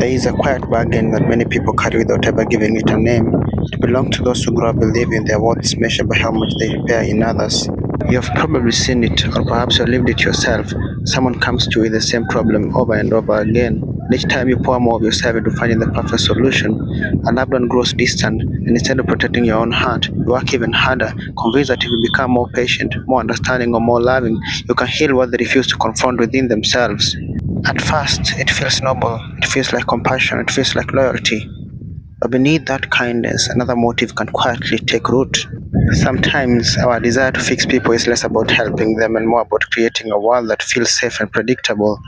There is a quiet bargain that many people carry without ever giving it a name. It belongs to those who grow up believing their worth is measured by how much they repair in others. You have probably seen it, or perhaps you lived it yourself. Someone comes to you with the same problem over and over again. And each time you pour more of yourself into finding the perfect solution, a loved one grows distant, and instead of protecting your own heart, you work even harder, convinced that if you become more patient, more understanding, or more loving, you can heal what they refuse to confront within themselves. At first, it feels noble, it feels like compassion, it feels like loyalty. But beneath that kindness, another motive can quietly take root. Sometimes our desire to fix people is less about helping them and more about creating a world that feels safe and predictable.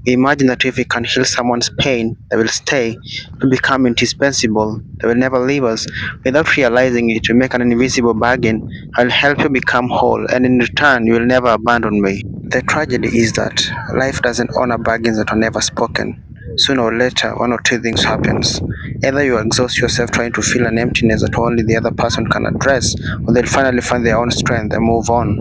We imagine that if we can heal someone's pain, they will stay, will become indispensable, they will never leave us. Without realizing it, we make an invisible bargain. I'll help you become whole, and in return, you will never abandon me. The tragedy is that life doesn't honor bargains that are never spoken. Sooner or later, one or two things happens. Either you exhaust yourself trying to fill an emptiness that only the other person can address, or they'll finally find their own strength and move on.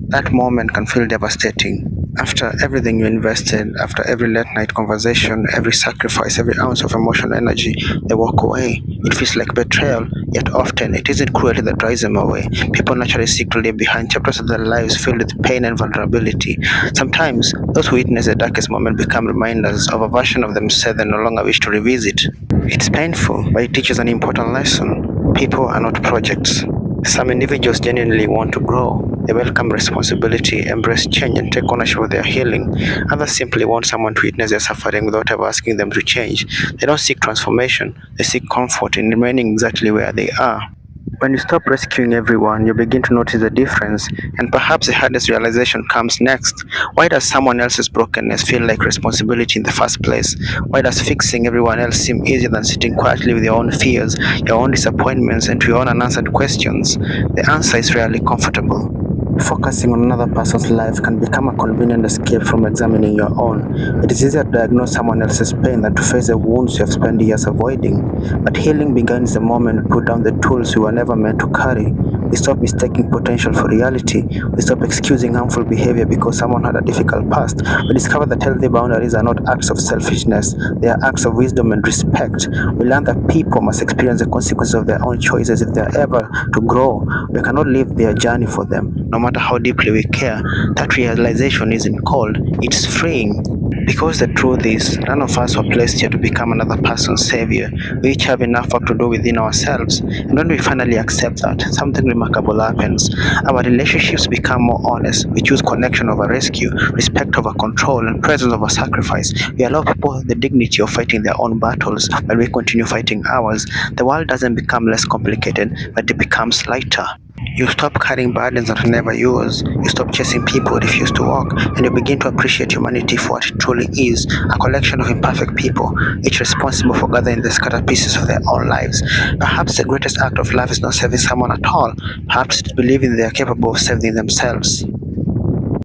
That moment can feel devastating. After everything you invested, after every late night conversation, every sacrifice, every ounce of emotional energy, they walk away. It feels like betrayal, yet often it isn't cruelty that drives them away. People naturally seek to leave behind chapters of their lives filled with pain and vulnerability. Sometimes, those who witness the darkest moment become reminders of a version of themselves they no longer wish to revisit. It's painful, but it teaches an important lesson. People are not projects. Some individuals genuinely want to grow. They welcome responsibility, embrace change, and take ownership of their healing. Others simply want someone to witness their suffering without ever asking them to change. They don't seek transformation, they seek comfort in remaining exactly where they are. When you stop rescuing everyone, you begin to notice the difference, and perhaps the hardest realization comes next. Why does someone else's brokenness feel like responsibility in the first place? Why does fixing everyone else seem easier than sitting quietly with your own fears, your own disappointments, and your own unanswered questions? The answer is rarely comfortable. Focusing on another person's life can become a convenient escape from examining your own. It is easier to diagnose someone else's pain than to face the wounds you have spent years avoiding. But healing begins the moment we put down the tools we were never meant to carry. We stop mistaking potential for reality. We stop excusing harmful behavior because someone had a difficult past. We discover that healthy boundaries are not acts of selfishness, they are acts of wisdom and respect. We learn that people must experience the consequences of their own choices if they are ever to grow. We cannot live their journey for them, no matter how deeply we care. That realization isn't cold, it's freeing. Because the truth is, none of us were placed here to become another person's savior. We each have enough work to do within ourselves. And when we finally accept that, something remarkable happens. Our relationships become more honest. We choose connection over rescue, respect over control, and presence over sacrifice. We allow people the dignity of fighting their own battles while we continue fighting ours. The world doesn't become less complicated, but it becomes lighter. You stop carrying burdens that are never yours. You stop chasing people who refuse to walk, and you begin to appreciate humanity for what it truly is, a collection of imperfect people, each responsible for gathering the scattered pieces of their own lives. Perhaps the greatest act of love is not saving someone at all. Perhaps it's believing they are capable of saving themselves.